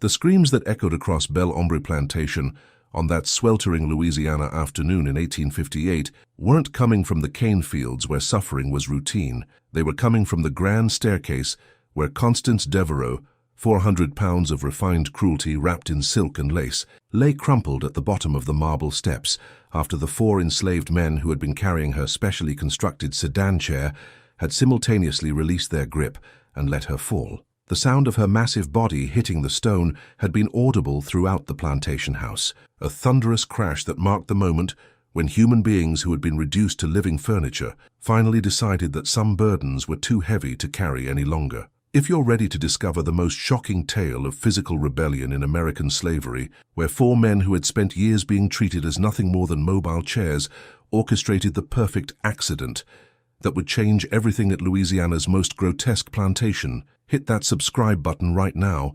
The screams that echoed across Belle Ombre Plantation on that sweltering Louisiana afternoon in 1858 weren't coming from the cane fields where suffering was routine. They were coming from the grand staircase where Constance Devereux, 400 pounds of refined cruelty wrapped in silk and lace, lay crumpled at the bottom of the marble steps after the 4 enslaved men who had been carrying her specially constructed sedan chair had simultaneously released their grip and let her fall. The sound of her massive body hitting the stone had been audible throughout the plantation house, a thunderous crash that marked the moment when human beings who had been reduced to living furniture finally decided that some burdens were too heavy to carry any longer. If you're ready to discover the most shocking tale of physical rebellion in American slavery, where 4 men who had spent years being treated as nothing more than mobile chairs orchestrated the perfect accident that would change everything at Louisiana's most grotesque plantation, hit that subscribe button right now,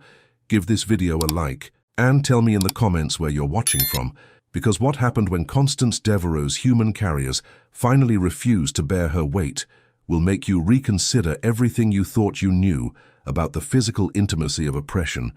give this video a like, and tell me in the comments where you're watching from, because what happened when Constance Devereux's human carriers finally refused to bear her weight will make you reconsider everything you thought you knew about the physical intimacy of oppression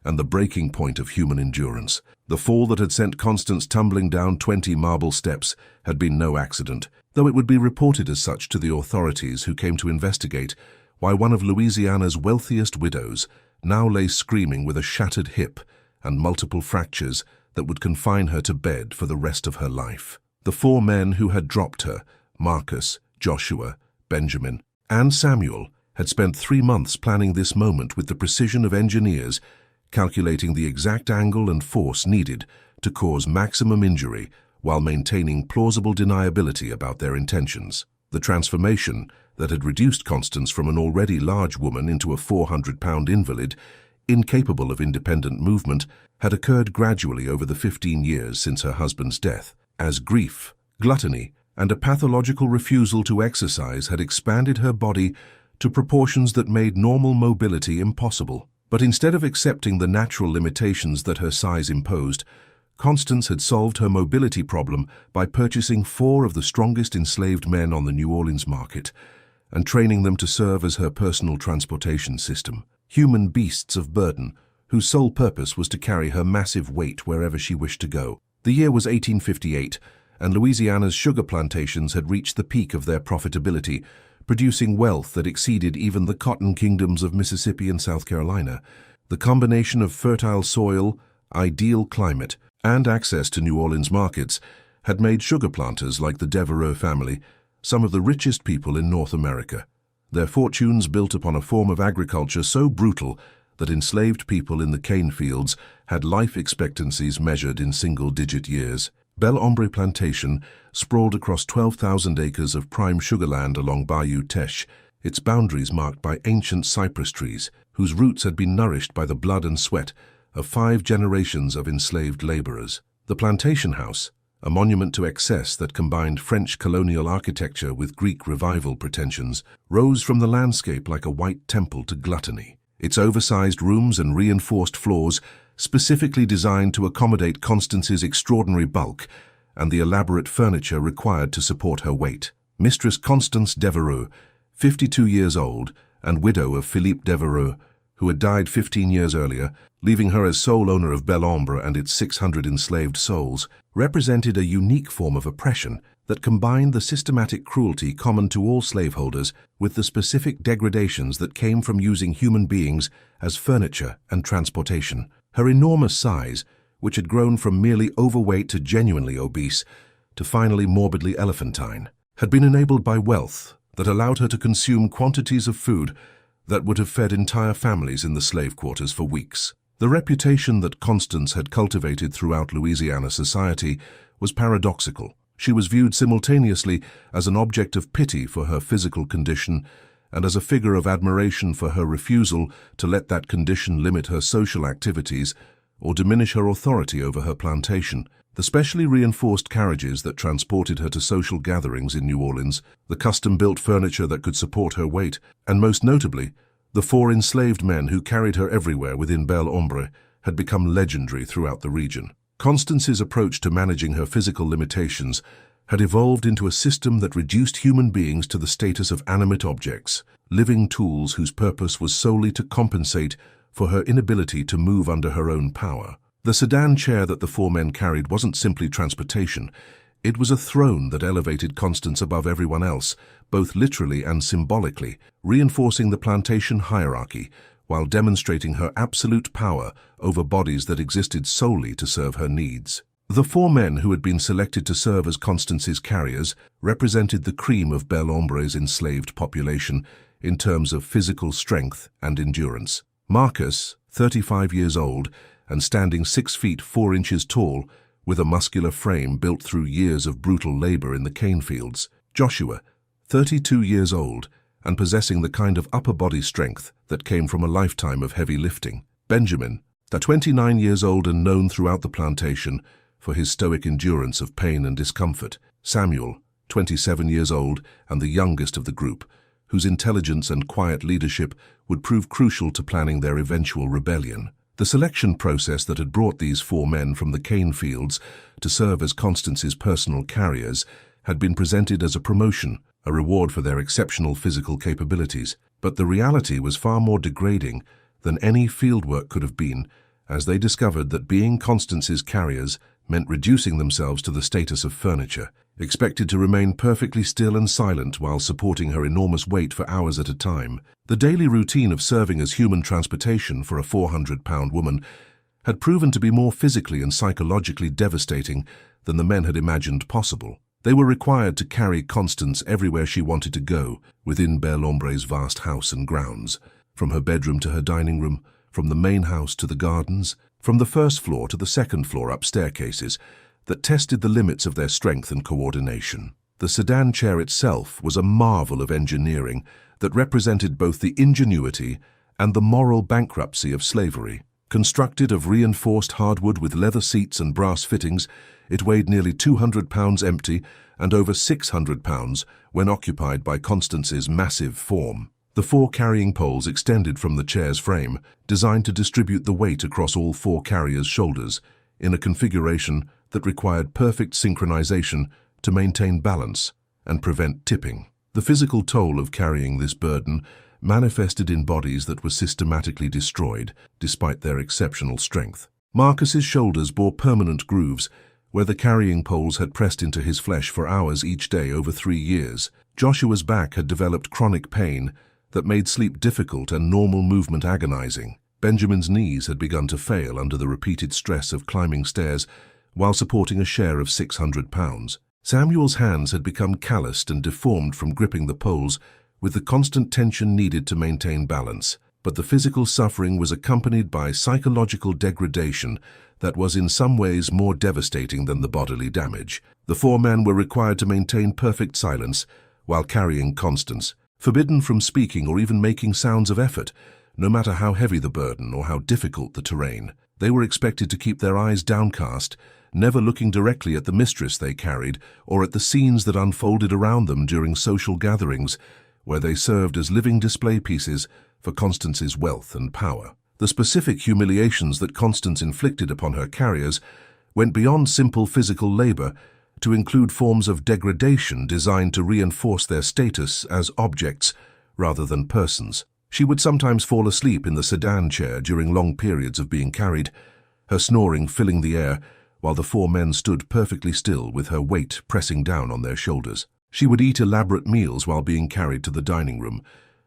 and the breaking point of human endurance. The fall that had sent Constance tumbling down 20 marble steps had been no accident, though it would be reported as such to the authorities who came to investigate why one of Louisiana's wealthiest widows now lay screaming with a shattered hip and multiple fractures that would confine her to bed for the rest of her life. The 4 men who had dropped her, Marcus, Joshua, Benjamin, and Samuel, had spent 3 months planning this moment with the precision of engineers, calculating the exact angle and force needed to cause maximum injury while maintaining plausible deniability about their intentions. The transformation that had reduced Constance from an already large woman into a 400-pound invalid, incapable of independent movement, had occurred gradually over the 15 years since her husband's death, as grief, gluttony, and a pathological refusal to exercise had expanded her body to proportions that made normal mobility impossible. But instead of accepting the natural limitations that her size imposed, Constance had solved her mobility problem by purchasing 4 of the strongest enslaved men on the New Orleans market and training them to serve as her personal transportation system, human beasts of burden whose sole purpose was to carry her massive weight wherever she wished to go. The year was 1858, and Louisiana's sugar plantations had reached the peak of their profitability, producing wealth that exceeded even the cotton kingdoms of Mississippi and South Carolina. The combination of fertile soil, ideal climate, and access to New Orleans markets had made sugar planters like the Devereux family some of the richest people in North America. Their fortunes built upon a form of agriculture so brutal that enslaved people in the cane fields had life expectancies measured in single-digit years. Belle Ombre Plantation sprawled across 12,000 acres of prime sugarland along Bayou Teche, its boundaries marked by ancient cypress trees, whose roots had been nourished by the blood and sweat of 5 generations of enslaved laborers. The plantation house, a monument to excess that combined French colonial architecture with Greek revival pretensions, rose from the landscape like a white temple to gluttony. Its oversized rooms and reinforced floors, specifically designed to accommodate Constance's extraordinary bulk and the elaborate furniture required to support her weight. Mistress Constance Devereux, 52 years old and widow of Philippe Devereux, who had died 15 years earlier, leaving her as sole owner of Belle Ombre and its 600 enslaved souls, represented a unique form of oppression that combined the systematic cruelty common to all slaveholders with the specific degradations that came from using human beings as furniture and transportation. Her enormous size, which had grown from merely overweight to genuinely obese, to finally morbidly elephantine, had been enabled by wealth that allowed her to consume quantities of food that would have fed entire families in the slave quarters for weeks. The reputation that Constance had cultivated throughout Louisiana society was paradoxical. She was viewed simultaneously as an object of pity for her physical condition and as a figure of admiration for her refusal to let that condition limit her social activities or diminish her authority over her plantation. The specially reinforced carriages that transported her to social gatherings in New Orleans, the custom-built furniture that could support her weight, and most notably, the 4 enslaved men who carried her everywhere within Belle Ombre had become legendary throughout the region. Constance's approach to managing her physical limitations had evolved into a system that reduced human beings to the status of animate objects, living tools whose purpose was solely to compensate for her inability to move under her own power. The sedan chair that the four men carried wasn't simply transportation. It was a throne that elevated Constance above everyone else, both literally and symbolically, reinforcing the plantation hierarchy while demonstrating her absolute power over bodies that existed solely to serve her needs. The four men who had been selected to serve as Constance's carriers represented the cream of Bel Ombre's enslaved population in terms of physical strength and endurance. Marcus, 35 years old and standing 6 feet 4 inches tall, with a muscular frame built through years of brutal labor in the cane fields. Joshua, 32 years old and possessing the kind of upper body strength that came from a lifetime of heavy lifting. Benjamin, 29 years old and known throughout the plantation for his stoic endurance of pain and discomfort. Samuel, 27 years old and the youngest of the group, whose intelligence and quiet leadership would prove crucial to planning their eventual rebellion. The selection process that had brought these four men from the cane fields to serve as Constance's personal carriers had been presented as a promotion, a reward for their exceptional physical capabilities. But the reality was far more degrading than any fieldwork could have been, as they discovered that being Constance's carriers meant reducing themselves to the status of furniture, expected to remain perfectly still and silent while supporting her enormous weight for hours at a time. The daily routine of serving as human transportation for a 400-pound woman had proven to be more physically and psychologically devastating than the men had imagined possible. They were required to carry Constance everywhere she wanted to go within Bel Ombre's vast house and grounds, from her bedroom to her dining room, from the main house to the gardens, from the first floor to the second floor up staircases that tested the limits of their strength and coordination. The sedan chair itself was a marvel of engineering that represented both the ingenuity and the moral bankruptcy of slavery. Constructed of reinforced hardwood with leather seats and brass fittings, it weighed nearly 200 pounds empty and over 600 pounds when occupied by Constance's massive form. The four carrying poles extended from the chair's frame, designed to distribute the weight across all four carriers' shoulders in a configuration that required perfect synchronization to maintain balance and prevent tipping. The physical toll of carrying this burden manifested in bodies that were systematically destroyed despite their exceptional strength. Marcus's shoulders bore permanent grooves where the carrying poles had pressed into his flesh for hours each day over 3 years. Joshua's back had developed chronic pain that made sleep difficult and normal movement agonizing. Benjamin's knees had begun to fail under the repeated stress of climbing stairs while supporting a share of 600 pounds. Samuel's hands had become calloused and deformed from gripping the poles with the constant tension needed to maintain balance. But the physical suffering was accompanied by psychological degradation that was in some ways more devastating than the bodily damage. The four men were required to maintain perfect silence while carrying Constance, forbidden from speaking or even making sounds of effort, no matter how heavy the burden or how difficult the terrain. They were expected to keep their eyes downcast, never looking directly at the mistress they carried or at the scenes that unfolded around them during social gatherings, where they served as living display pieces for Constance's wealth and power. The specific humiliations that Constance inflicted upon her carriers went beyond simple physical labor to include forms of degradation designed to reinforce their status as objects rather than persons. She would sometimes fall asleep in the sedan chair during long periods of being carried, her snoring filling the air while the four men stood perfectly still with her weight pressing down on their shoulders. She would eat elaborate meals while being carried to the dining room,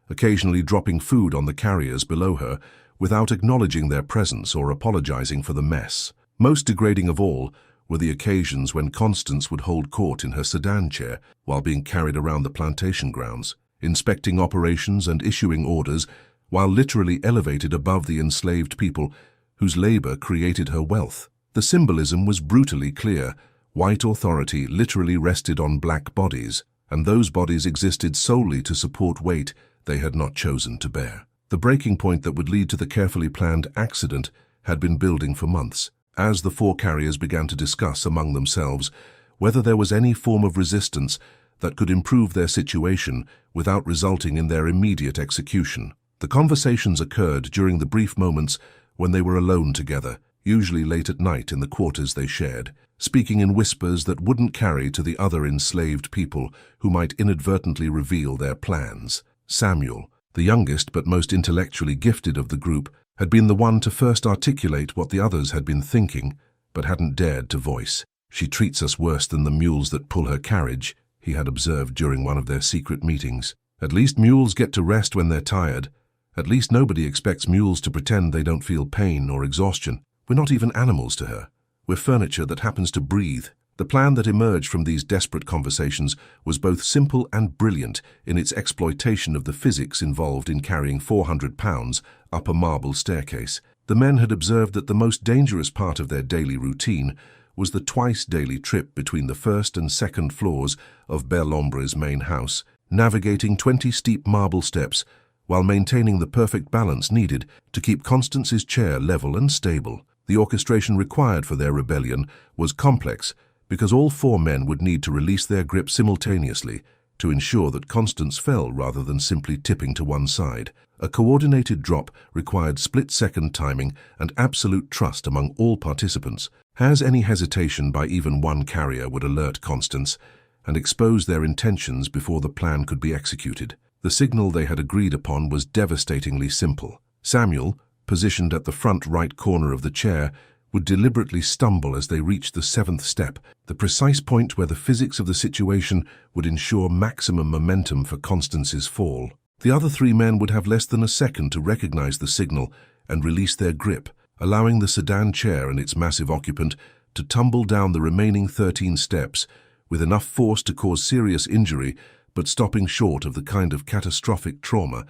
occasionally dropping food on the carriers below her without acknowledging their presence or apologizing for the mess. Most degrading of all were the occasions when Constance would hold court in her sedan chair while being carried around the plantation grounds, inspecting operations and issuing orders while literally elevated above the enslaved people whose labor created her wealth. The symbolism was brutally clear. White authority literally rested on black bodies, and those bodies existed solely to support weight they had not chosen to bear. The breaking point that would lead to the carefully planned accident had been building for months, as the four carriers began to discuss among themselves whether there was any form of resistance that could improve their situation without resulting in their immediate execution. The conversations occurred during the brief moments when they were alone together, usually late at night in the quarters they shared, speaking in whispers that wouldn't carry to the other enslaved people who might inadvertently reveal their plans. Samuel, the youngest but most intellectually gifted of the group, had been the one to first articulate what the others had been thinking, but hadn't dared to voice. "She treats us worse than the mules that pull her carriage," he had observed during one of their secret meetings. "At least mules get to rest when they're tired. At least nobody expects mules to pretend they don't feel pain or exhaustion. We're not even animals to her. We're furniture that happens to breathe." The plan that emerged from these desperate conversations was both simple and brilliant in its exploitation of the physics involved in carrying 400 pounds up a marble staircase. The men had observed that the most dangerous part of their daily routine was the twice-daily trip between the first and second floors of Belle Ombre's main house, navigating 20 steep marble steps while maintaining the perfect balance needed to keep Constance's chair level and stable. The orchestration required for their rebellion was complex because all four men would need to release their grip simultaneously to ensure that Constance fell rather than simply tipping to one side. A coordinated drop required split-second timing and absolute trust among all participants. As any hesitation by even one carrier would alert Constance and expose their intentions before the plan could be executed. The signal they had agreed upon was devastatingly simple. Samuel, positioned at the front right corner of the chair, would deliberately stumble as they reached the 7th step, the precise point where the physics of the situation would ensure maximum momentum for Constance's fall. The other three men would have less than a second to recognize the signal and release their grip, allowing the sedan chair and its massive occupant to tumble down the remaining 13 steps with enough force to cause serious injury, but stopping short of the kind of catastrophic trauma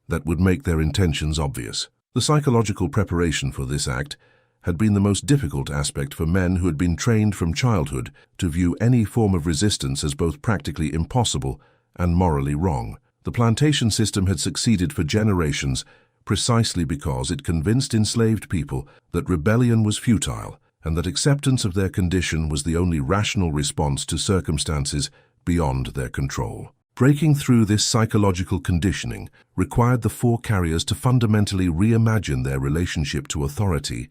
that would make their intentions obvious. The psychological preparation for this act had been the most difficult aspect for men who had been trained from childhood to view any form of resistance as both practically impossible and morally wrong. The plantation system had succeeded for generations precisely because it convinced enslaved people that rebellion was futile and that acceptance of their condition was the only rational response to circumstances beyond their control. Breaking through this psychological conditioning required the four carriers to fundamentally reimagine their relationship to authority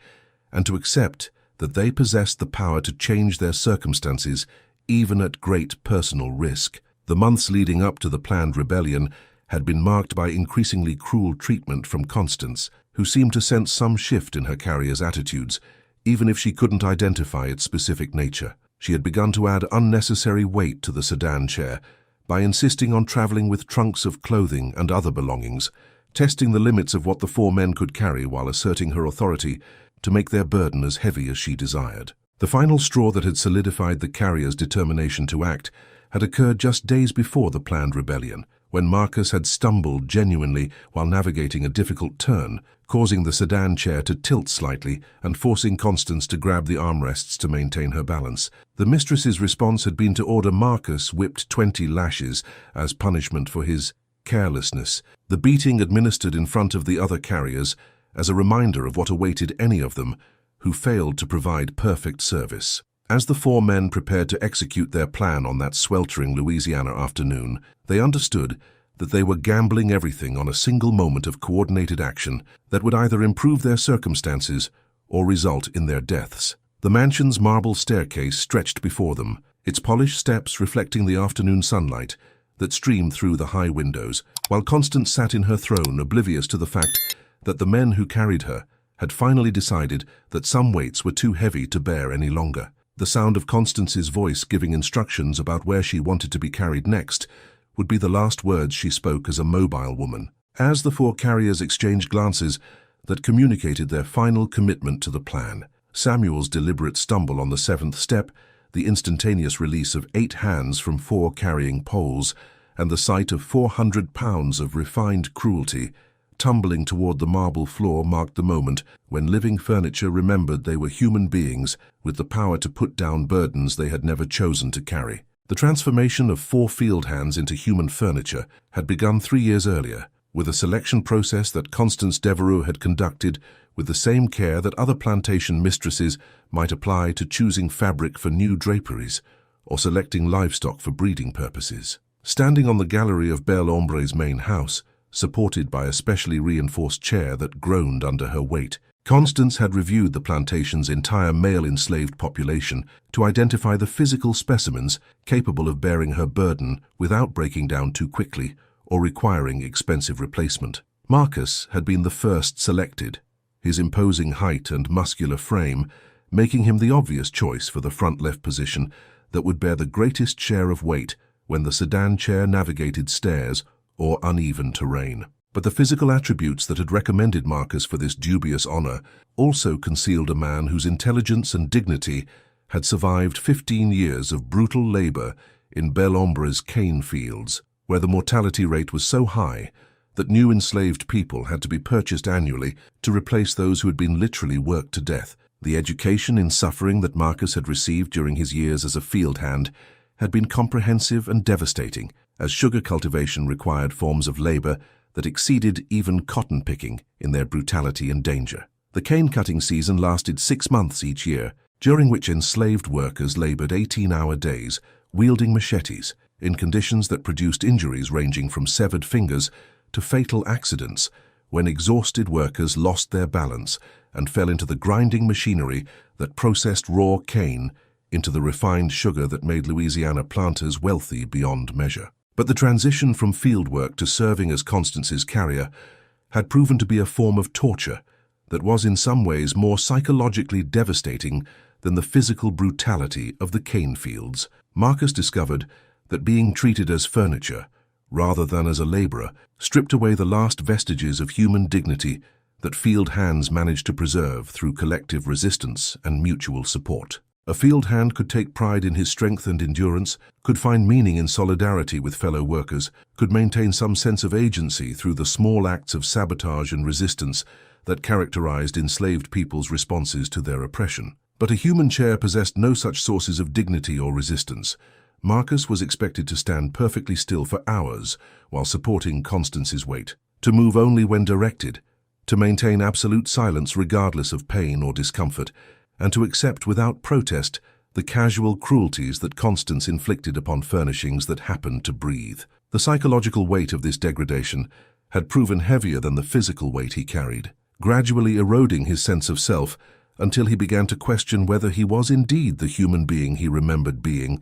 and to accept that they possessed the power to change their circumstances even at great personal risk. The months leading up to the planned rebellion had been marked by increasingly cruel treatment from Constance, who seemed to sense some shift in her carrier's attitudes, even if she couldn't identify its specific nature. She had begun to add unnecessary weight to the sedan chair by insisting on traveling with trunks of clothing and other belongings, testing the limits of what the four men could carry while asserting her authority to make their burden as heavy as she desired. The final straw that had solidified the carrier's determination to act had occurred just days before the planned rebellion, when Marcus had stumbled genuinely while navigating a difficult turn, causing the sedan chair to tilt slightly and forcing Constance to grab the armrests to maintain her balance. The mistress's response had been to order Marcus whipped 20 lashes as punishment for his carelessness, the beating administered in front of the other carriers as a reminder of what awaited any of them who failed to provide perfect service. As the four men prepared to execute their plan on that sweltering Louisiana afternoon, they understood that they were gambling everything on a single moment of coordinated action that would either improve their circumstances or result in their deaths. The mansion's marble staircase stretched before them, its polished steps reflecting the afternoon sunlight that streamed through the high windows, while Constance sat in her throne oblivious to the fact that the men who carried her had finally decided that some weights were too heavy to bear any longer. The sound of Constance's voice giving instructions about where she wanted to be carried next would be the last words she spoke as a mobile woman. As the four carriers exchanged glances that communicated their final commitment to the plan, Samuel's deliberate stumble on the 7th step, the instantaneous release of 8 hands from 4 carrying poles, and the sight of 400 pounds of refined cruelty tumbling toward the marble floor marked the moment when living furniture remembered they were human beings with the power to put down burdens they had never chosen to carry. The transformation of 4 field hands into human furniture had begun 3 years earlier, with a selection process that Constance Devereux had conducted with the same care that other plantation mistresses might apply to choosing fabric for new draperies or selecting livestock for breeding purposes. Standing on the gallery of Belle Ombre's main house, supported by a specially reinforced chair that groaned under her weight, Constance had reviewed the plantation's entire male enslaved population to identify the physical specimens capable of bearing her burden without breaking down too quickly or requiring expensive replacement. Marcus had been the first selected, his imposing height and muscular frame making him the obvious choice for the front left position that would bear the greatest share of weight when the sedan chair navigated stairs or uneven terrain. But the physical attributes that had recommended Marcus for this dubious honor also concealed a man whose intelligence and dignity had survived 15 years of brutal labor in Bel Hombre's cane fields, where the mortality rate was so high that new enslaved people had to be purchased annually to replace those who had been literally worked to death. The education in suffering that Marcus had received during his years as a field hand had been comprehensive and devastating, as sugar cultivation required forms of labor that exceeded even cotton picking in their brutality and danger. The cane-cutting season lasted 6 months each year, during which enslaved workers labored 18-hour days, wielding machetes, in conditions that produced injuries ranging from severed fingers to fatal accidents, when exhausted workers lost their balance and fell into the grinding machinery that processed raw cane into the refined sugar that made Louisiana planters wealthy beyond measure. But the transition from field work to serving as Constance's carrier had proven to be a form of torture that was in some ways more psychologically devastating than the physical brutality of the cane fields. Marcus discovered that being treated as furniture, rather than as a laborer, stripped away the last vestiges of human dignity that field hands managed to preserve through collective resistance and mutual support. A field hand could take pride in his strength and endurance, could find meaning in solidarity with fellow workers, could maintain some sense of agency through the small acts of sabotage and resistance that characterized enslaved people's responses to their oppression. But a human chair possessed no such sources of dignity or resistance. Marcus was expected to stand perfectly still for hours while supporting Constance's weight, to move only when directed, to maintain absolute silence regardless of pain or discomfort, and to accept without protest the casual cruelties that Constance inflicted upon furnishings that happened to breathe. The psychological weight of this degradation had proven heavier than the physical weight he carried, gradually eroding his sense of self until he began to question whether he was indeed the human being he remembered being,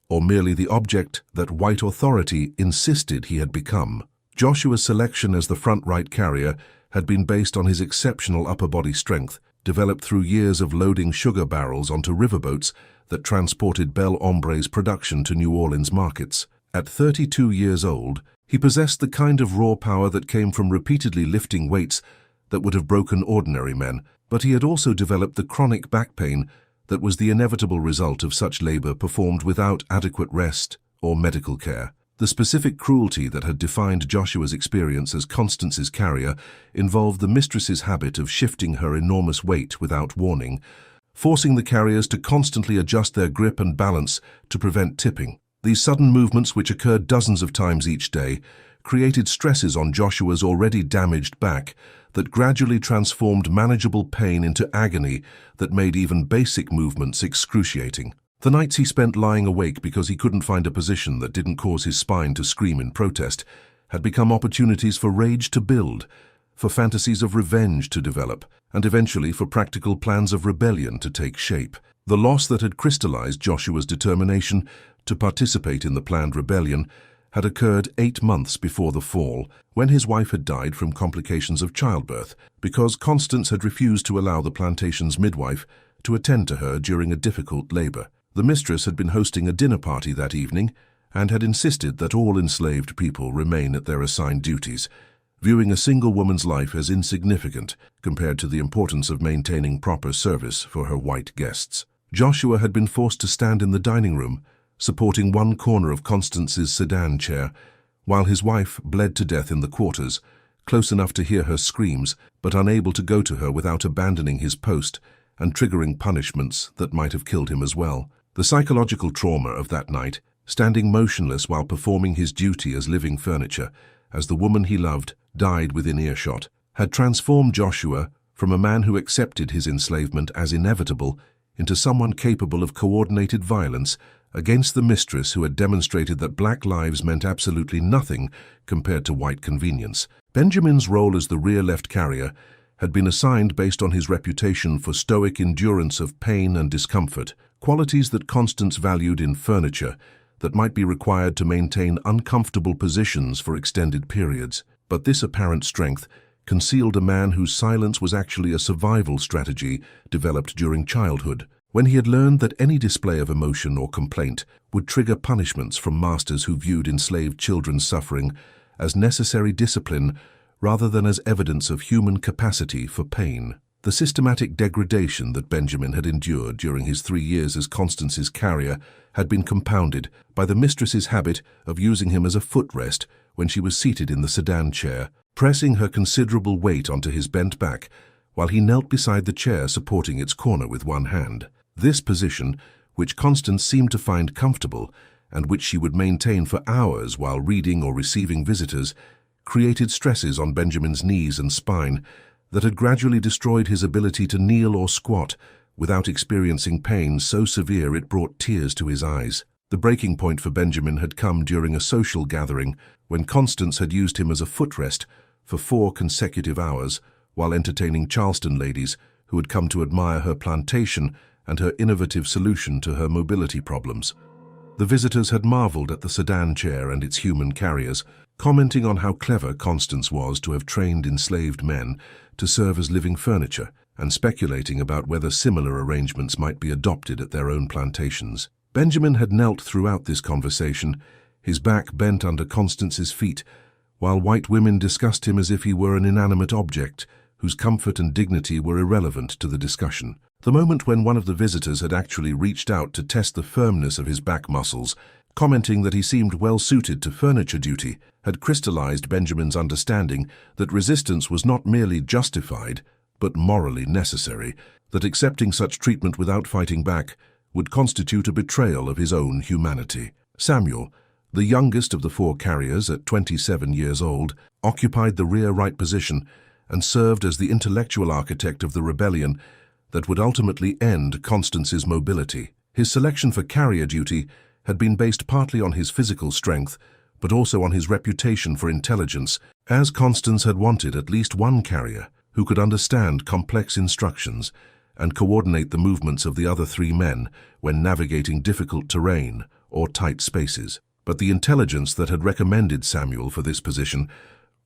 or merely the object that white authority insisted he had become. Joshua's selection as the front right carrier had been based on his exceptional upper body strength, developed through years of loading sugar barrels onto riverboats that transported Bel Hombre's production to New Orleans markets. At 32 years old, he possessed the kind of raw power that came from repeatedly lifting weights that would have broken ordinary men, but he had also developed the chronic back pain that was the inevitable result of such labor performed without adequate rest or medical care. The specific cruelty that had defined Joshua's experience as Constance's carrier involved the mistress's habit of shifting her enormous weight without warning, forcing the carriers to constantly adjust their grip and balance to prevent tipping. These sudden movements, which occurred dozens of times each day, created stresses on Joshua's already damaged back that gradually transformed manageable pain into agony that made even basic movements excruciating. The nights he spent lying awake because he couldn't find a position that didn't cause his spine to scream in protest had become opportunities for rage to build, for fantasies of revenge to develop, and eventually for practical plans of rebellion to take shape. The loss that had crystallized Joshua's determination to participate in the planned rebellion had occurred 8 months before the fall, when his wife had died from complications of childbirth, because Constance had refused to allow the plantation's midwife to attend to her during a difficult labor. The mistress had been hosting a dinner party that evening and had insisted that all enslaved people remain at their assigned duties, viewing a single woman's life as insignificant compared to the importance of maintaining proper service for her white guests. Joshua had been forced to stand in the dining room, supporting one corner of Constance's sedan chair, while his wife bled to death in the quarters, close enough to hear her screams, but unable to go to her without abandoning his post and triggering punishments that might have killed him as well. The psychological trauma of that night, standing motionless while performing his duty as living furniture, as the woman he loved died within earshot, had transformed Joshua from a man who accepted his enslavement as inevitable into someone capable of coordinated violence against the mistress who had demonstrated that black lives meant absolutely nothing compared to white convenience. Benjamin's role as the rear left carrier had been assigned based on his reputation for stoic endurance of pain and discomfort, qualities that Constance valued in furniture that might be required to maintain uncomfortable positions for extended periods. But this apparent strength concealed a man whose silence was actually a survival strategy developed during childhood, when he had learned that any display of emotion or complaint would trigger punishments from masters who viewed enslaved children's suffering as necessary discipline rather than as evidence of human capacity for pain. The systematic degradation that Benjamin had endured during his 3 years as Constance's carrier had been compounded by the mistress's habit of using him as a footrest when she was seated in the sedan chair, pressing her considerable weight onto his bent back while he knelt beside the chair supporting its corner with one hand. This position, which Constance seemed to find comfortable and which she would maintain for hours while reading or receiving visitors, created stresses on Benjamin's knees and spine that had gradually destroyed his ability to kneel or squat without experiencing pain so severe it brought tears to his eyes. The breaking point for Benjamin had come during a social gathering when Constance had used him as a footrest for 4 consecutive hours while entertaining Charleston ladies who had come to admire her plantation and her innovative solution to her mobility problems. The visitors had marveled at the sedan chair and its human carriers, commenting on how clever Constance was to have trained enslaved men to serve as living furniture, and speculating about whether similar arrangements might be adopted at their own plantations. Benjamin had knelt throughout this conversation, his back bent under Constance's feet, while white women discussed him as if he were an inanimate object, whose comfort and dignity were irrelevant to the discussion. The moment when one of the visitors had actually reached out to test the firmness of his back muscles, commenting that he seemed well suited to furniture duty, had crystallized Benjamin's understanding that resistance was not merely justified, but morally necessary, that accepting such treatment without fighting back would constitute a betrayal of his own humanity. Samuel, the youngest of the 4 carriers at 27 years old, occupied the rear right position and served as the intellectual architect of the rebellion that would ultimately end Constance's mobility. His selection for carrier duty had been based partly on his physical strength, but also on his reputation for intelligence, as Constance had wanted at least one carrier who could understand complex instructions and coordinate the movements of the other 3 men when navigating difficult terrain or tight spaces. But the intelligence that had recommended Samuel for this position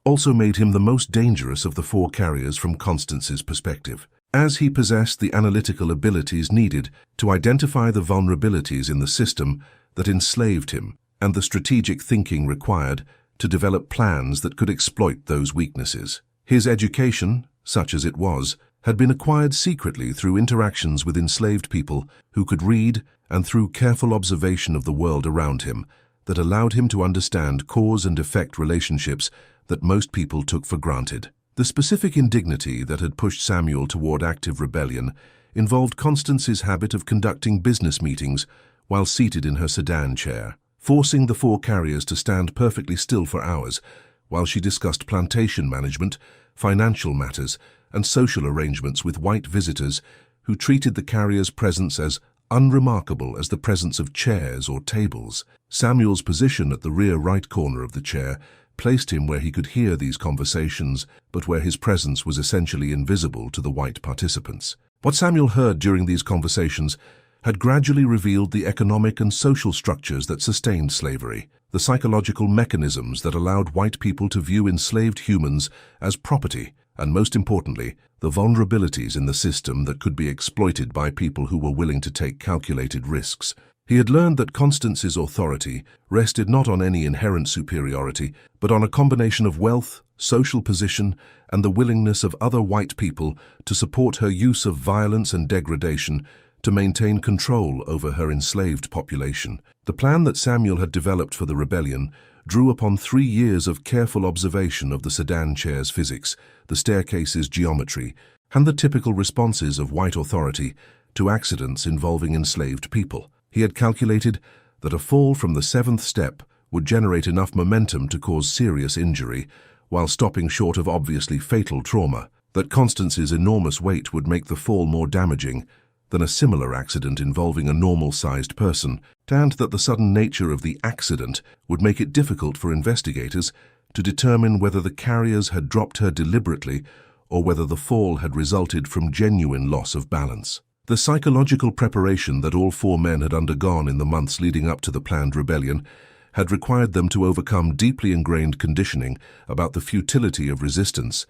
also made him the most dangerous of the 4 carriers from Constance's perspective, as he possessed the analytical abilities needed to identify the vulnerabilities in the system that enslaved him and the strategic thinking required to develop plans that could exploit those weaknesses. His education, such as it was, had been acquired secretly through interactions with enslaved people who could read and through careful observation of the world around him that allowed him to understand cause and effect relationships that most people took for granted. The specific indignity that had pushed Samuel toward active rebellion involved Constance's habit of conducting business meetings while seated in her sedan chair, forcing the 4 carriers to stand perfectly still for hours while she discussed plantation management, financial matters, and social arrangements with white visitors who treated the carrier's presence as unremarkable as the presence of chairs or tables. Samuel's position at the rear right corner of the chair placed him where he could hear these conversations, but where his presence was essentially invisible to the white participants. What Samuel heard during these conversations had gradually revealed the economic and social structures that sustained slavery, the psychological mechanisms that allowed white people to view enslaved humans as property, and most importantly, the vulnerabilities in the system that could be exploited by people who were willing to take calculated risks. He had learned that Constance's authority rested not on any inherent superiority, but on a combination of wealth, social position, and the willingness of other white people to support her use of violence and degradation to maintain control over her enslaved population. The plan that Samuel had developed for the rebellion drew upon 3 years of careful observation of the sedan chair's physics, the staircase's geometry, and the typical responses of white authority to accidents involving enslaved people. He had calculated that a fall from the 7th step would generate enough momentum to cause serious injury, while stopping short of obviously fatal trauma, that Constance's enormous weight would make the fall more damaging than a similar accident involving a normal-sized person, and that the sudden nature of the accident would make it difficult for investigators to determine whether the carriers had dropped her deliberately or whether the fall had resulted from genuine loss of balance. The psychological preparation that all 4 men had undergone in the months leading up to the planned rebellion had required them to overcome deeply ingrained conditioning about the futility of resistance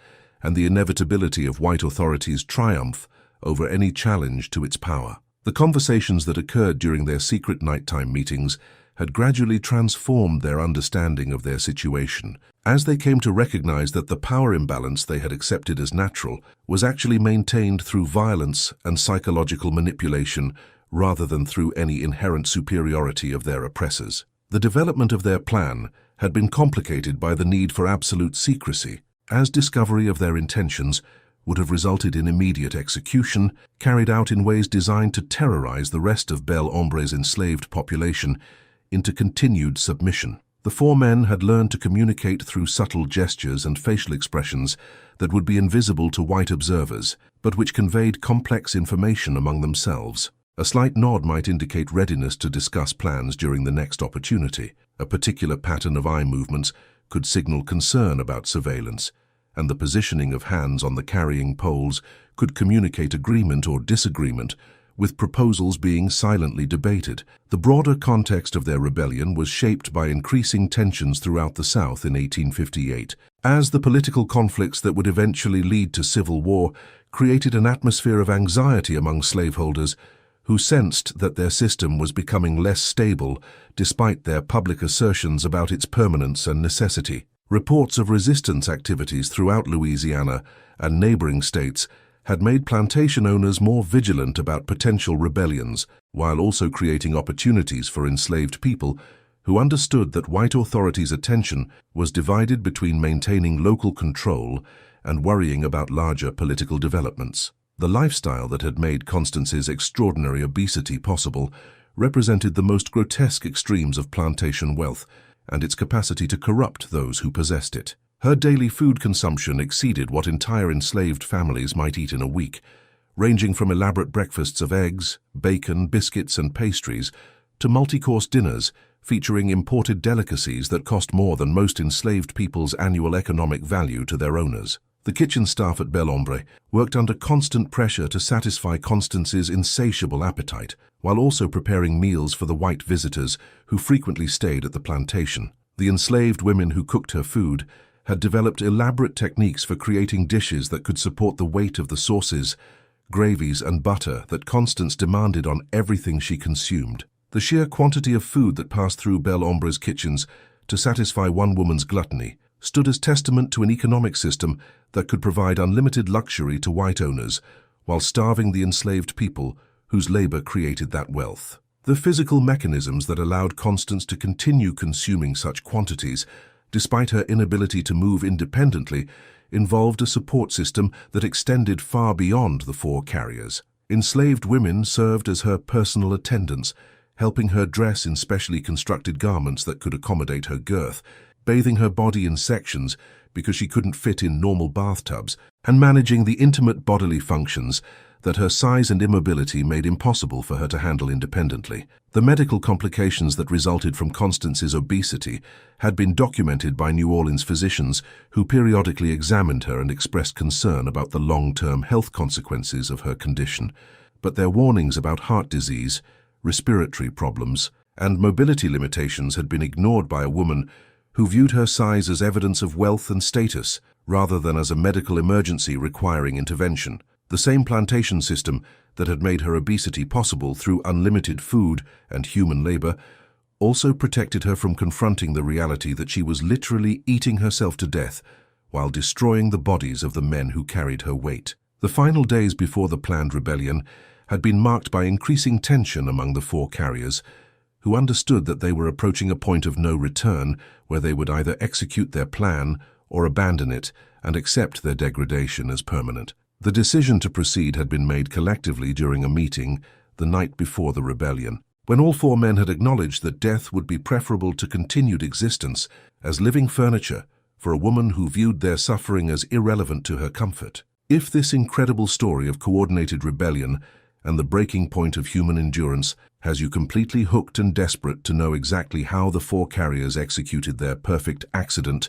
and the inevitability of white authorities' triumph over any challenge to its power. The conversations that occurred during their secret nighttime meetings had gradually transformed their understanding of their situation, as they came to recognize that the power imbalance they had accepted as natural was actually maintained through violence and psychological manipulation rather than through any inherent superiority of their oppressors. The development of their plan had been complicated by the need for absolute secrecy, as discovery of their intentions would have resulted in immediate execution, carried out in ways designed to terrorize the rest of Bel Hombre's enslaved population into continued submission. The four men had learned to communicate through subtle gestures and facial expressions that would be invisible to white observers, but which conveyed complex information among themselves. A slight nod might indicate readiness to discuss plans during the next opportunity. A particular pattern of eye movements could signal concern about surveillance, and the positioning of hands on the carrying poles could communicate agreement or disagreement, with proposals being silently debated. The broader context of their rebellion was shaped by increasing tensions throughout the South in 1858, as the political conflicts that would eventually lead to civil war created an atmosphere of anxiety among slaveholders who sensed that their system was becoming less stable despite their public assertions about its permanence and necessity. Reports of resistance activities throughout Louisiana and neighboring states had made plantation owners more vigilant about potential rebellions, while also creating opportunities for enslaved people who understood that white authorities' attention was divided between maintaining local control and worrying about larger political developments. The lifestyle that had made Constance's extraordinary obesity possible represented the most grotesque extremes of plantation wealth and its capacity to corrupt those who possessed it. Her daily food consumption exceeded what entire enslaved families might eat in a week, ranging from elaborate breakfasts of eggs, bacon, biscuits, and pastries to multi-course dinners featuring imported delicacies that cost more than most enslaved people's annual economic value to their owners. The kitchen staff at Bel Hombre worked under constant pressure to satisfy Constance's insatiable appetite, while also preparing meals for the white visitors who frequently stayed at the plantation. The enslaved women who cooked her food had developed elaborate techniques for creating dishes that could support the weight of the sauces, gravies, and butter that Constance demanded on everything she consumed. The sheer quantity of food that passed through Bel Hombre's kitchens to satisfy one woman's gluttony stood as testament to an economic system that could provide unlimited luxury to white owners while starving the enslaved people whose labor created that wealth. The physical mechanisms that allowed Constance to continue consuming such quantities, despite her inability to move independently, involved a support system that extended far beyond the four carriers. Enslaved women served as her personal attendants, helping her dress in specially constructed garments that could accommodate her girth, bathing her body in sections because she couldn't fit in normal bathtubs, and managing the intimate bodily functions that her size and immobility made impossible for her to handle independently. The medical complications that resulted from Constance's obesity had been documented by New Orleans physicians who periodically examined her and expressed concern about the long-term health consequences of her condition, but their warnings about heart disease, respiratory problems, and mobility limitations had been ignored by a woman who viewed her size as evidence of wealth and status rather than as a medical emergency requiring intervention. The same plantation system that had made her obesity possible through unlimited food and human labor also protected her from confronting the reality that she was literally eating herself to death while destroying the bodies of the men who carried her weight. The final days before the planned rebellion had been marked by increasing tension among the four carriers, who understood that they were approaching a point of no return where they would either execute their plan or abandon it and accept their degradation as permanent. The decision to proceed had been made collectively during a meeting the night before the rebellion, when all four men had acknowledged that death would be preferable to continued existence as living furniture for a woman who viewed their suffering as irrelevant to her comfort. If this incredible story of coordinated rebellion and the breaking point of human endurance has you completely hooked and desperate to know exactly how the four carriers executed their perfect accident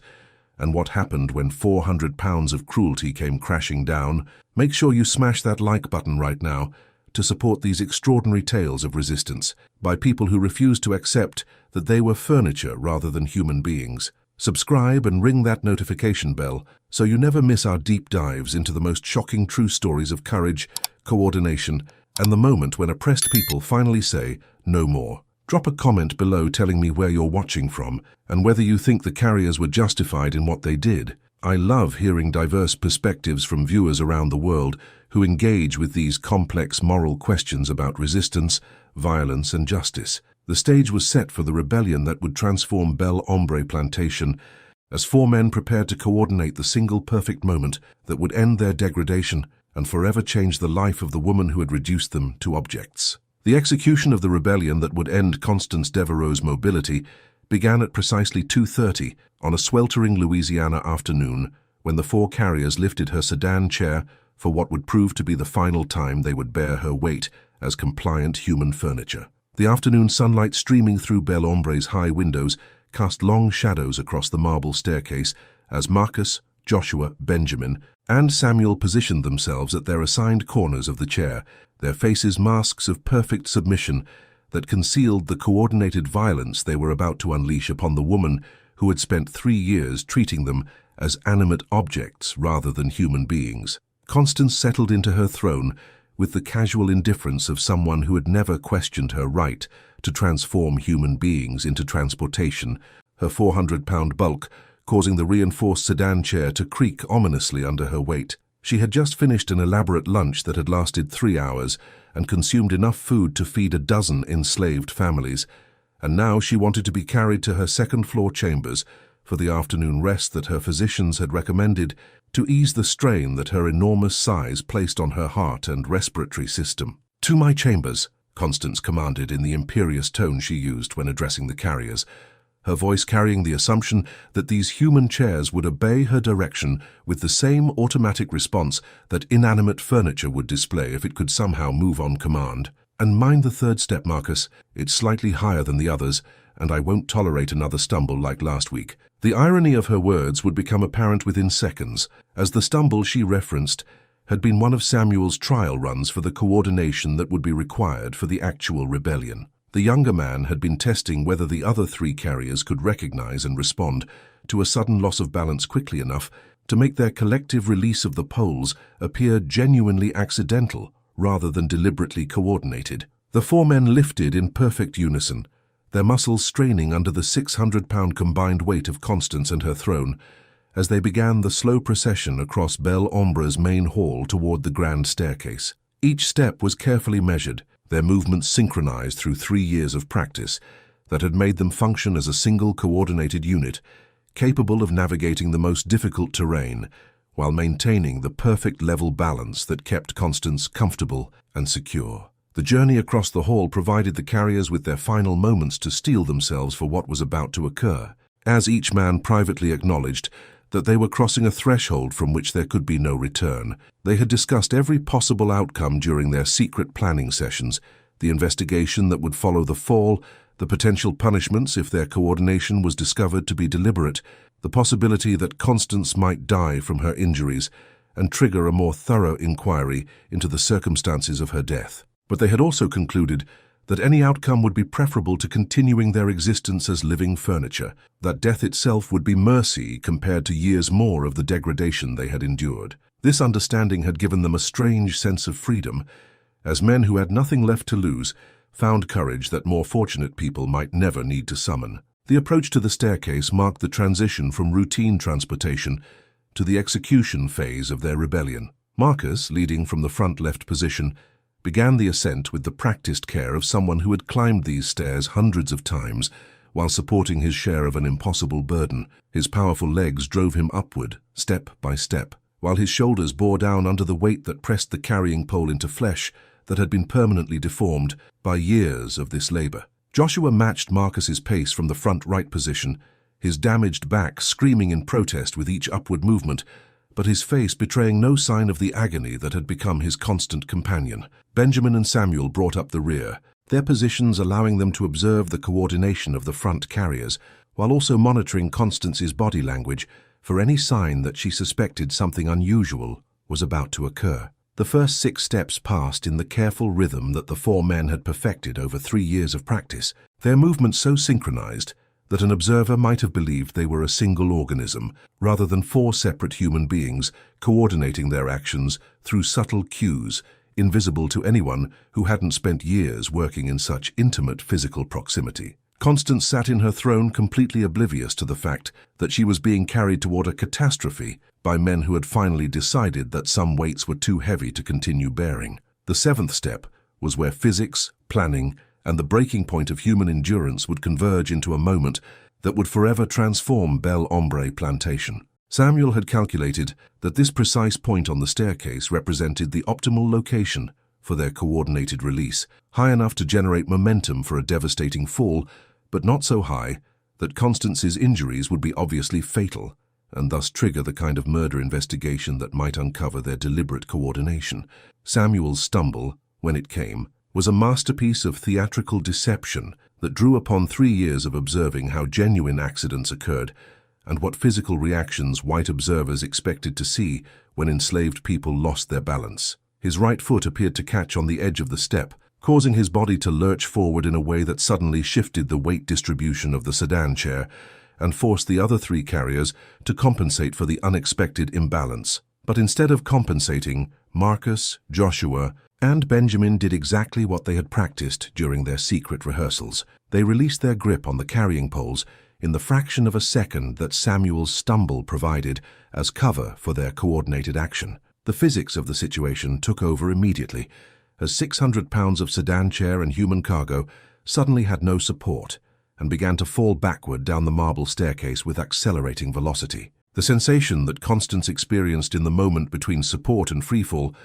and what happened when 400 pounds of cruelty came crashing down, make sure you smash that like button right now to support these extraordinary tales of resistance by people who refused to accept that they were furniture rather than human beings. Subscribe and ring that notification bell so you never miss our deep dives into the most shocking true stories of courage, coordination, and the moment when oppressed people finally say, "No more." Drop a comment below telling me where you're watching from and whether you think the carriers were justified in what they did. I love hearing diverse perspectives from viewers around the world who engage with these complex moral questions about resistance, violence, and justice. The stage was set for the rebellion that would transform Bel Ombre Plantation as 4 men prepared to coordinate the single perfect moment that would end their degradation and forever change the life of the woman who had reduced them to objects. The execution of the rebellion that would end Constance Devereaux's mobility began at precisely 2:30 on a sweltering Louisiana afternoon when the 4 carriers lifted her sedan chair for what would prove to be the final time they would bear her weight as compliant human furniture. The afternoon sunlight streaming through Bel Ombre's high windows cast long shadows across the marble staircase as Marcus, Joshua, Benjamin, and Samuel positioned themselves at their assigned corners of the chair, their faces masks of perfect submission that concealed the coordinated violence they were about to unleash upon the woman who had spent 3 years treating them as animate objects rather than human beings. Constance settled into her throne with the casual indifference of someone who had never questioned her right to transform human beings into transportation, her 400-pound bulk causing the reinforced sedan chair to creak ominously under her weight. She had just finished an elaborate lunch that had lasted 3 hours and consumed enough food to feed a dozen enslaved families, and now she wanted to be carried to her second-floor chambers for the afternoon rest that her physicians had recommended to ease the strain that her enormous size placed on her heart and respiratory system. "To my chambers," Constance commanded in the imperious tone she used when addressing the carriers, her voice carrying the assumption that these human chairs would obey her direction with the same automatic response that inanimate furniture would display if it could somehow move on command. "And mind the 3rd step, Marcus. It's slightly higher than the others, and I won't tolerate another stumble like last week." The irony of her words would become apparent within seconds, as the stumble she referenced had been one of Samuel's trial runs for the coordination that would be required for the actual rebellion. The younger man had been testing whether the other 3 carriers could recognize and respond to a sudden loss of balance quickly enough to make their collective release of the poles appear genuinely accidental rather than deliberately coordinated. The 4 men lifted in perfect unison, their muscles straining under the 600-pound combined weight of Constance and her throne, as they began the slow procession across Bel Ombre's main hall toward the grand staircase. Each step was carefully measured, their movements synchronized through 3 years of practice that had made them function as a single coordinated unit, capable of navigating the most difficult terrain while maintaining the perfect level balance that kept Constance comfortable and secure. The journey across the hall provided the carriers with their final moments to steel themselves for what was about to occur, as each man privately acknowledged that they were crossing a threshold from which there could be no return. They had discussed every possible outcome during their secret planning sessions, the investigation that would follow the fall, the potential punishments if their coordination was discovered to be deliberate, the possibility that Constance might die from her injuries, and trigger a more thorough inquiry into the circumstances of her death. But they had also concluded that any outcome would be preferable to continuing their existence as living furniture, that death itself would be mercy compared to years more of the degradation they had endured. This understanding had given them a strange sense of freedom, as men who had nothing left to lose found courage that more fortunate people might never need to summon. The approach to the staircase marked the transition from routine transportation to the execution phase of their rebellion. Marcus, leading from the front left position, began the ascent with the practiced care of someone who had climbed these stairs hundreds of times while supporting his share of an impossible burden. His powerful legs drove him upward, step by step, while his shoulders bore down under the weight that pressed the carrying pole into flesh that had been permanently deformed by years of this labor. Joshua matched Marcus's pace from the front right position, his damaged back screaming in protest with each upward movement, but his face betraying no sign of the agony that had become his constant companion. Benjamin and Samuel brought up the rear, their positions allowing them to observe the coordination of the front carriers, while also monitoring Constance's body language for any sign that she suspected something unusual was about to occur. The first 6 steps passed in the careful rhythm that the 4 men had perfected over 3 years of practice, their movements so synchronized that an observer might have believed they were a single organism, rather than four separate human beings coordinating their actions through subtle cues, invisible to anyone who hadn't spent years working in such intimate physical proximity. Constance sat in her throne completely oblivious to the fact that she was being carried toward a catastrophe by men who had finally decided that some weights were too heavy to continue bearing. The seventh step was where physics, planning, and the breaking point of human endurance would converge into a moment that would forever transform Belle Ombre Plantation. Samuel had calculated that this precise point on the staircase represented the optimal location for their coordinated release, high enough to generate momentum for a devastating fall, but not so high that Constance's injuries would be obviously fatal, and thus trigger the kind of murder investigation that might uncover their deliberate coordination. Samuel's stumble, when it came, was a masterpiece of theatrical deception that drew upon 3 years of observing how genuine accidents occurred and what physical reactions white observers expected to see when enslaved people lost their balance. His right foot appeared to catch on the edge of the step, causing his body to lurch forward in a way that suddenly shifted the weight distribution of the sedan chair and forced the other 3 carriers to compensate for the unexpected imbalance. But instead of compensating, Marcus, Joshua, and Benjamin did exactly what they had practiced during their secret rehearsals. They released their grip on the carrying poles in the fraction of a second that Samuel's stumble provided as cover for their coordinated action. The physics of the situation took over immediately, as 600 pounds of sedan chair and human cargo suddenly had no support and began to fall backward down the marble staircase with accelerating velocity. The sensation that Constance experienced in the moment between support and freefall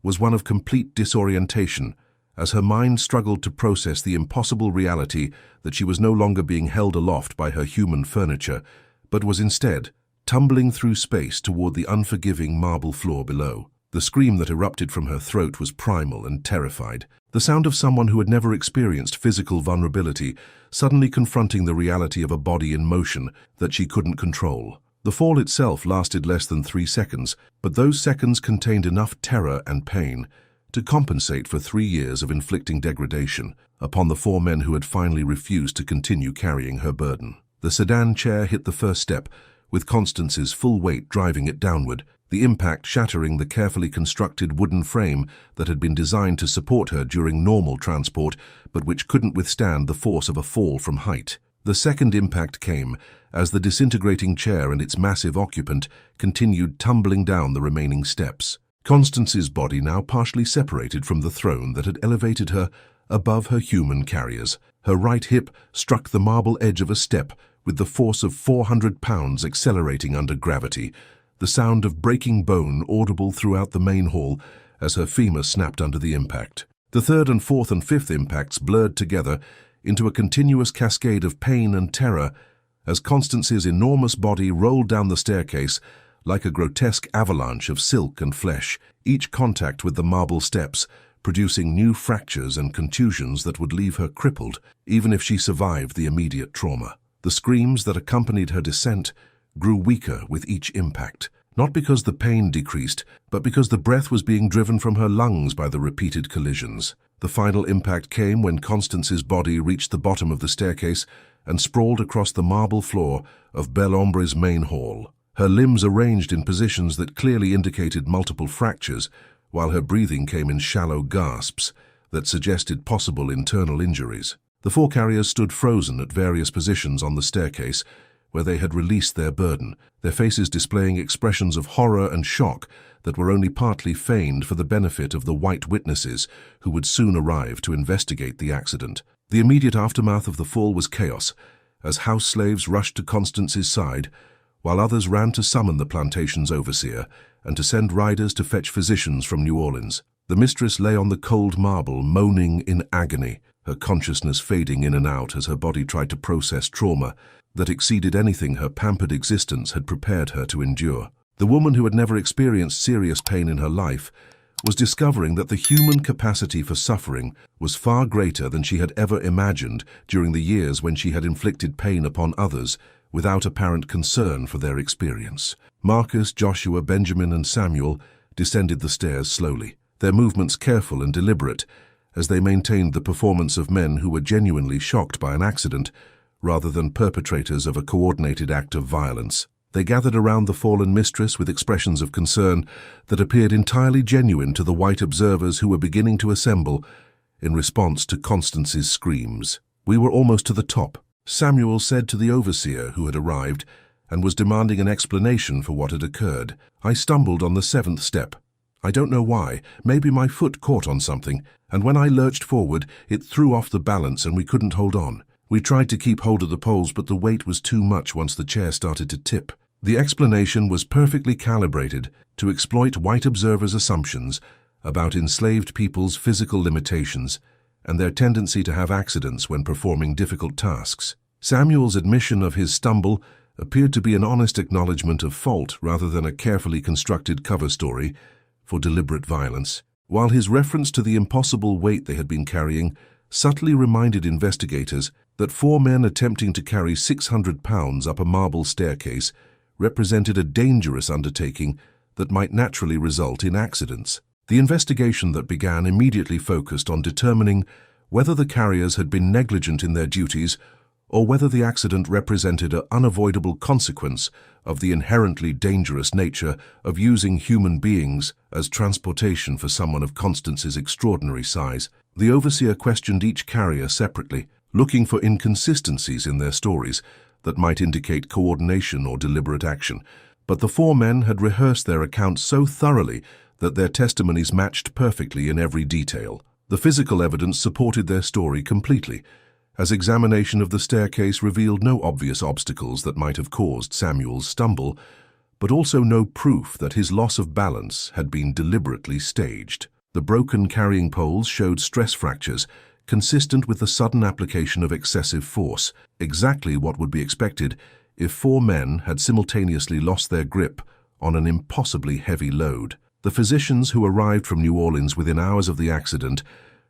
was one of complete disorientation, as her mind struggled to process the impossible reality that she was no longer being held aloft by her human furniture, but was instead tumbling through space toward the unforgiving marble floor below. The scream that erupted from her throat was primal and terrified, the sound of someone who had never experienced physical vulnerability, suddenly confronting the reality of a body in motion that she couldn't control. The fall itself lasted less than 3 seconds, but those seconds contained enough terror and pain to compensate for 3 years of inflicting degradation upon the 4 men who had finally refused to continue carrying her burden. The sedan chair hit the first step, with Constance's full weight driving it downward, the impact shattering the carefully constructed wooden frame that had been designed to support her during normal transport, but which couldn't withstand the force of a fall from height. The second impact came as the disintegrating chair and its massive occupant continued tumbling down the remaining steps. Constance's body now partially separated from the throne that had elevated her above her human carriers. Her right hip struck the marble edge of a step with the force of 400 pounds accelerating under gravity, the sound of breaking bone audible throughout the main hall as her femur snapped under the impact. The third and fourth and fifth impacts blurred together into a continuous cascade of pain and terror as Constance's enormous body rolled down the staircase like a grotesque avalanche of silk and flesh, each contact with the marble steps producing new fractures and contusions that would leave her crippled even if she survived the immediate trauma. The screams that accompanied her descent grew weaker with each impact, not because the pain decreased, but because the breath was being driven from her lungs by the repeated collisions. The final impact came when Constance's body reached the bottom of the staircase and sprawled across the marble floor of Belle Ombre's main hall, her limbs arranged in positions that clearly indicated multiple fractures, while her breathing came in shallow gasps that suggested possible internal injuries. The 4 carriers stood frozen at various positions on the staircase where they had released their burden, their faces displaying expressions of horror and shock that were only partly feigned for the benefit of the white witnesses who would soon arrive to investigate the accident. The immediate aftermath of the fall was chaos, as house slaves rushed to Constance's side, while others ran to summon the plantation's overseer and to send riders to fetch physicians from New Orleans. The mistress lay on the cold marble, moaning in agony, her consciousness fading in and out as her body tried to process trauma that exceeded anything her pampered existence had prepared her to endure. The woman who had never experienced serious pain in her life was discovering that the human capacity for suffering was far greater than she had ever imagined during the years when she had inflicted pain upon others without apparent concern for their experience. Marcus, Joshua, Benjamin, and Samuel descended the stairs slowly, their movements careful and deliberate, as they maintained the performance of men who were genuinely shocked by an accident rather than perpetrators of a coordinated act of violence. They gathered around the fallen mistress with expressions of concern that appeared entirely genuine to the white observers who were beginning to assemble in response to Constance's screams. "We were almost to the top," Samuel said to the overseer who had arrived and was demanding an explanation for what had occurred. "I stumbled on the 7th step. I don't know why. Maybe my foot caught on something, and when I lurched forward, it threw off the balance and we couldn't hold on. We tried to keep hold of the poles, but the weight was too much once the chair started to tip." The explanation was perfectly calibrated to exploit white observers' assumptions about enslaved people's physical limitations and their tendency to have accidents when performing difficult tasks. Samuel's admission of his stumble appeared to be an honest acknowledgement of fault rather than a carefully constructed cover story for deliberate violence, while his reference to the impossible weight they had been carrying subtly reminded investigators that 4 men attempting to carry 600 pounds up a marble staircase represented a dangerous undertaking that might naturally result in accidents. The investigation that began immediately focused on determining whether the carriers had been negligent in their duties or whether the accident represented an unavoidable consequence of the inherently dangerous nature of using human beings as transportation for someone of Constance's extraordinary size. The overseer questioned each carrier separately, looking for inconsistencies in their stories that might indicate coordination or deliberate action, but the 4 men had rehearsed their accounts so thoroughly that their testimonies matched perfectly in every detail. The physical evidence supported their story completely, as examination of the staircase revealed no obvious obstacles that might have caused Samuel's stumble, but also no proof that his loss of balance had been deliberately staged. The broken carrying poles showed stress fractures, consistent with the sudden application of excessive force, exactly what would be expected if 4 men had simultaneously lost their grip on an impossibly heavy load. The physicians who arrived from New Orleans within hours of the accident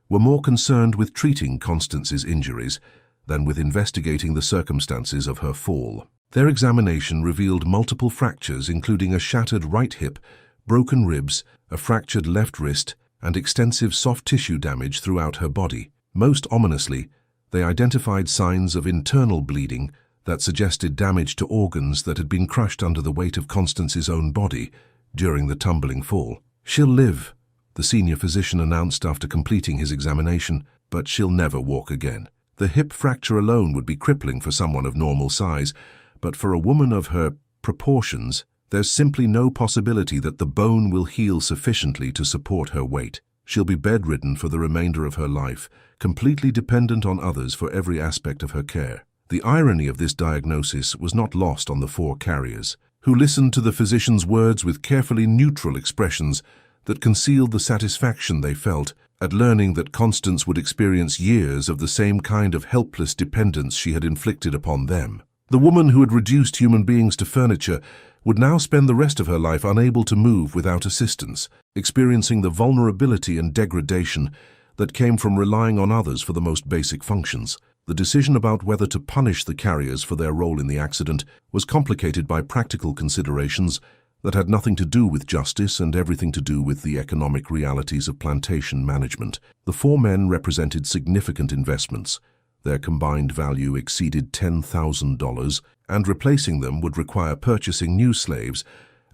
were more concerned with treating Constance's injuries than with investigating the circumstances of her fall. Their examination revealed multiple fractures, including a shattered right hip, broken ribs, a fractured left wrist, and extensive soft tissue damage throughout her body. Most ominously, they identified signs of internal bleeding that suggested damage to organs that had been crushed under the weight of Constance's own body during the tumbling fall. "She'll live," the senior physician announced after completing his examination, "but she'll never walk again. The hip fracture alone would be crippling for someone of normal size, but for a woman of her proportions, there's simply no possibility that the bone will heal sufficiently to support her weight. She'll be bedridden for the remainder of her life, completely dependent on others for every aspect of her care." The irony of this diagnosis was not lost on the 4 carriers, who listened to the physician's words with carefully neutral expressions that concealed the satisfaction they felt at learning that Constance would experience years of the same kind of helpless dependence she had inflicted upon them. The woman who had reduced human beings to furniture would now spend the rest of her life unable to move without assistance, experiencing the vulnerability and degradation that came from relying on others for the most basic functions. The decision about whether to punish the carriers for their role in the accident was complicated by practical considerations that had nothing to do with justice and everything to do with the economic realities of plantation management. The 4 men represented significant investments. Their combined value exceeded $10,000, and replacing them would require purchasing new slaves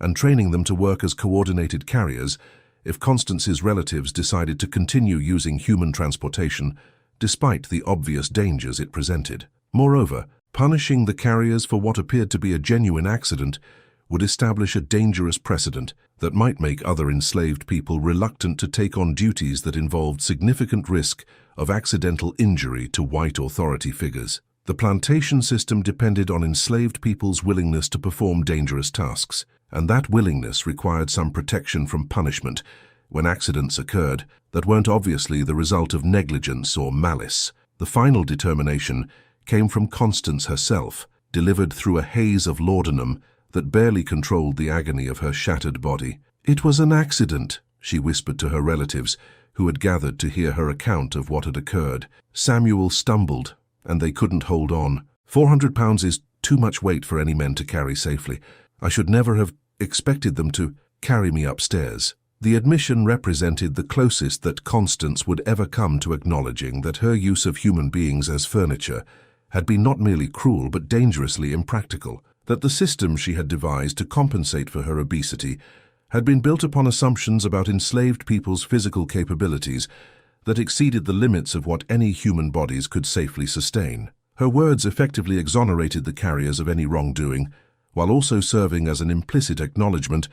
and training them to work as coordinated carriers if Constance's relatives decided to continue using human transportation despite the obvious dangers it presented. Moreover, punishing the carriers for what appeared to be a genuine accident would establish a dangerous precedent that might make other enslaved people reluctant to take on duties that involved significant risk of accidental injury to white authority figures. The plantation system depended on enslaved people's willingness to perform dangerous tasks, and that willingness required some protection from punishment when accidents occurred that weren't obviously the result of negligence or malice. The final determination came from Constance herself, delivered through a haze of laudanum that barely controlled the agony of her shattered body. "It was an accident," she whispered to her relatives, who had gathered to hear her account of what had occurred. "Samuel stumbled, and they couldn't hold on. 400 pounds is too much weight for any men to carry safely. I should never have expected them to carry me upstairs." The admission represented the closest that Constance would ever come to acknowledging that her use of human beings as furniture had been not merely cruel but dangerously impractical, that the system she had devised to compensate for her obesity had been built upon assumptions about enslaved people's physical capabilities that exceeded the limits of what any human bodies could safely sustain. Her words effectively exonerated the carriers of any wrongdoing, while also serving as an implicit acknowledgement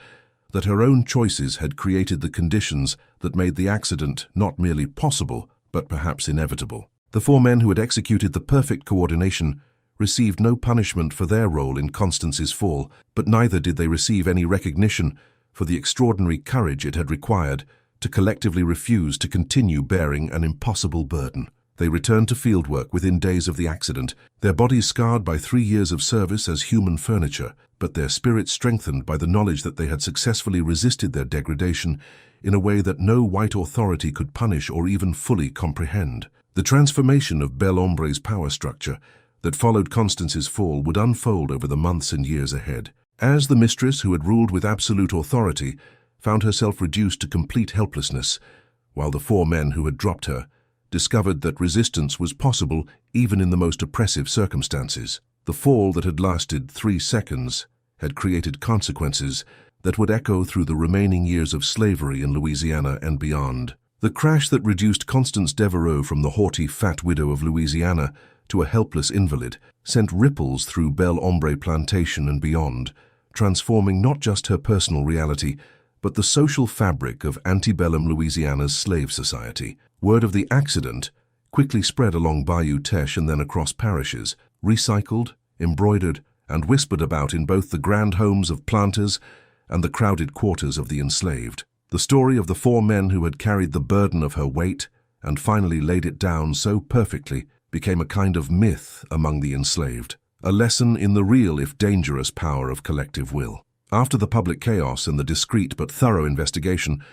that her own choices had created the conditions that made the accident not merely possible, but perhaps inevitable. The 4 men who had executed the perfect coordination received no punishment for their role in Constance's fall, but neither did they receive any recognition for the extraordinary courage it had required to collectively refuse to continue bearing an impossible burden. They returned to fieldwork within days of the accident, their bodies scarred by 3 years of service as human furniture, but their spirits strengthened by the knowledge that they had successfully resisted their degradation in a way that no white authority could punish or even fully comprehend. The transformation of Bel Hombre's power structure that followed Constance's fall would unfold over the months and years ahead. As the mistress who had ruled with absolute authority found herself reduced to complete helplessness, while the 4 men who had dropped her discovered that resistance was possible even in the most oppressive circumstances. The fall that had lasted 3 seconds had created consequences that would echo through the remaining years of slavery in Louisiana and beyond. The crash that reduced Constance Devereaux from the haughty fat widow of Louisiana to a helpless invalid sent ripples through Bel Hombre plantation and beyond, transforming not just her personal reality, but the social fabric of antebellum Louisiana's slave society. Word of the accident quickly spread along Bayou Teche and then across parishes, recycled, embroidered, and whispered about in both the grand homes of planters and the crowded quarters of the enslaved. The story of the 4 men who had carried the burden of her weight and finally laid it down so perfectly became a kind of myth among the enslaved, a lesson in the real if dangerous power of collective will. After the public chaos and the discreet but thorough investigation,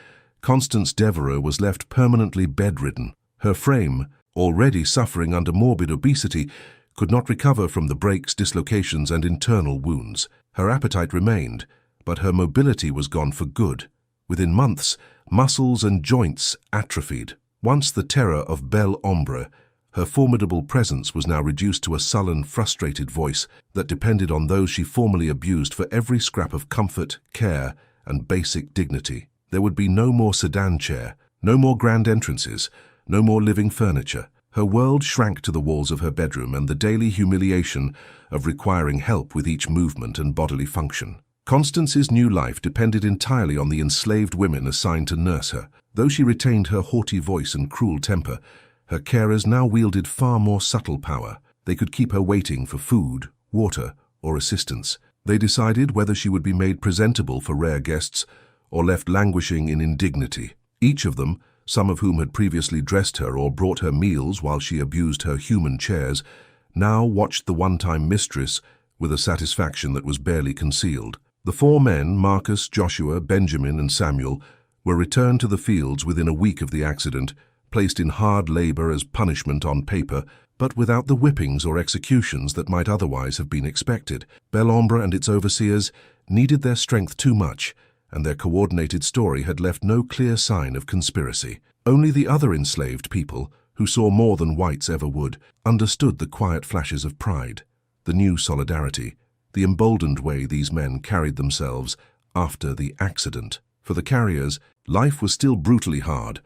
Constance Devereaux was left permanently bedridden. Her frame, already suffering under morbid obesity, could not recover from the breaks, dislocations, and internal wounds. Her appetite remained, but her mobility was gone for good. Within months, muscles and joints atrophied. Once the terror of Bel Hombre, her formidable presence was now reduced to a sullen, frustrated voice that depended on those she formerly abused for every scrap of comfort, care, and basic dignity. There would be no more sedan chair, no more grand entrances, no more living furniture. Her world shrank to the walls of her bedroom and the daily humiliation of requiring help with each movement and bodily function. Constance's new life depended entirely on the enslaved women assigned to nurse her. Though she retained her haughty voice and cruel temper, her carers now wielded far more subtle power. They could keep her waiting for food, water, or assistance. They decided whether she would be made presentable for rare guests or left languishing in indignity. Each of them, some of whom had previously dressed her or brought her meals while she abused her human chairs, now watched the one-time mistress with a satisfaction that was barely concealed. The 4 men, Marcus, Joshua, Benjamin, and Samuel, were returned to the fields within a week of the accident, placed in hard labor as punishment on paper, but without the whippings or executions that might otherwise have been expected. Bel Hombre and its overseers needed their strength too much, and their coordinated story had left no clear sign of conspiracy. Only the other enslaved people, who saw more than whites ever would, understood the quiet flashes of pride, the new solidarity, the emboldened way these men carried themselves after the accident. For the carriers, life was still brutally hard,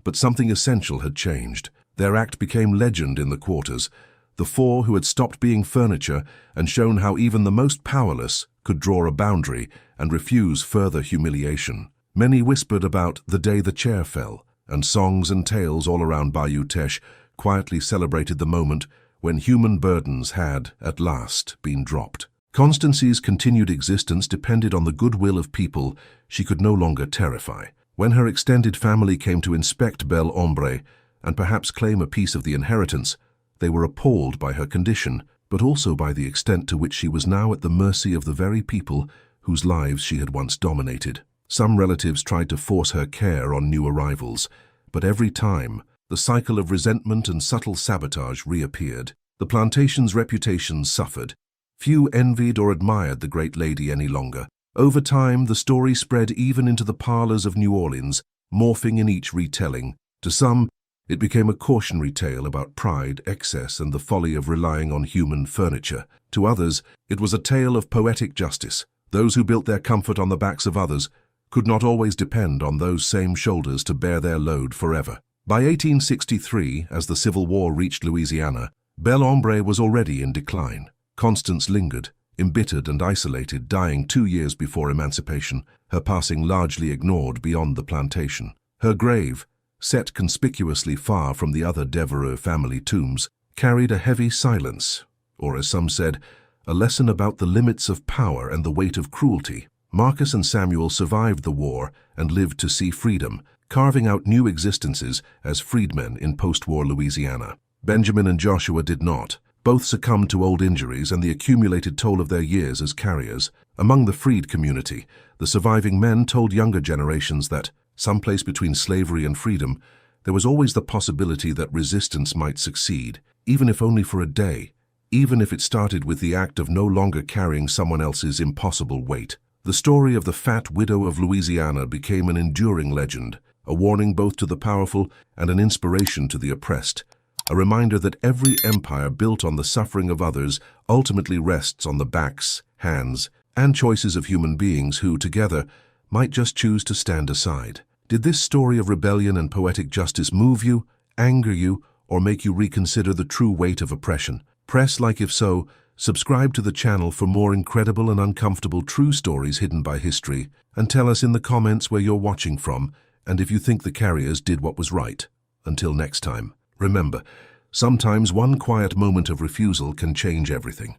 but something essential had changed. Their act became legend in the quarters, the 4 who had stopped being furniture and shown how even the most powerless could draw a boundary and refuse further humiliation. Many whispered about the day the chair fell, and songs and tales all around Bayou Teche quietly celebrated the moment when human burdens had, at last, been dropped. Constance's continued existence depended on the goodwill of people she could no longer terrify. When her extended family came to inspect Bel Hombre and perhaps claim a piece of the inheritance, they were appalled by her condition, but also by the extent to which she was now at the mercy of the very people whose lives she had once dominated. Some relatives tried to force her care on new arrivals, but every time, the cycle of resentment and subtle sabotage reappeared. The plantation's reputation suffered. Few envied or admired the great lady any longer. Over time, the story spread even into the parlors of New Orleans, morphing in each retelling. To some, It became a cautionary tale about pride, excess, and the folly of relying on human furniture. To others, it was a tale of poetic justice. Those who built their comfort on the backs of others could not always depend on those same shoulders to bear their load forever. By 1863, as the Civil War reached Louisiana, Belle Ombre was already in decline. Constance lingered, embittered and isolated, dying 2 years before emancipation, her passing largely ignored beyond the plantation. Her grave, set conspicuously far from the other Devereux family tombs, carried a heavy silence, or as some said, a lesson about the limits of power and the weight of cruelty. Marcus and Samuel survived the war and lived to see freedom, carving out new existences as freedmen in post-war Louisiana. Benjamin and Joshua did not. Both succumbed to old injuries and the accumulated toll of their years as carriers. Among the freed community, the surviving men told younger generations that, someplace between slavery and freedom, there was always the possibility that resistance might succeed, even if only for a day, even if it started with the act of no longer carrying someone else's impossible weight. The story of the Fat Widow of Louisiana became an enduring legend, a warning both to the powerful and an inspiration to the oppressed, a reminder that every empire built on the suffering of others ultimately rests on the backs, hands, and choices of human beings who, together, might just choose to stand aside. Did this story of rebellion and poetic justice move you, anger you, or make you reconsider the true weight of oppression? Press like if so. Subscribe to the channel for more incredible and uncomfortable true stories hidden by history, and tell us in the comments where you're watching from and if you think the carriers did what was right. Until next time, remember, sometimes one quiet moment of refusal can change everything.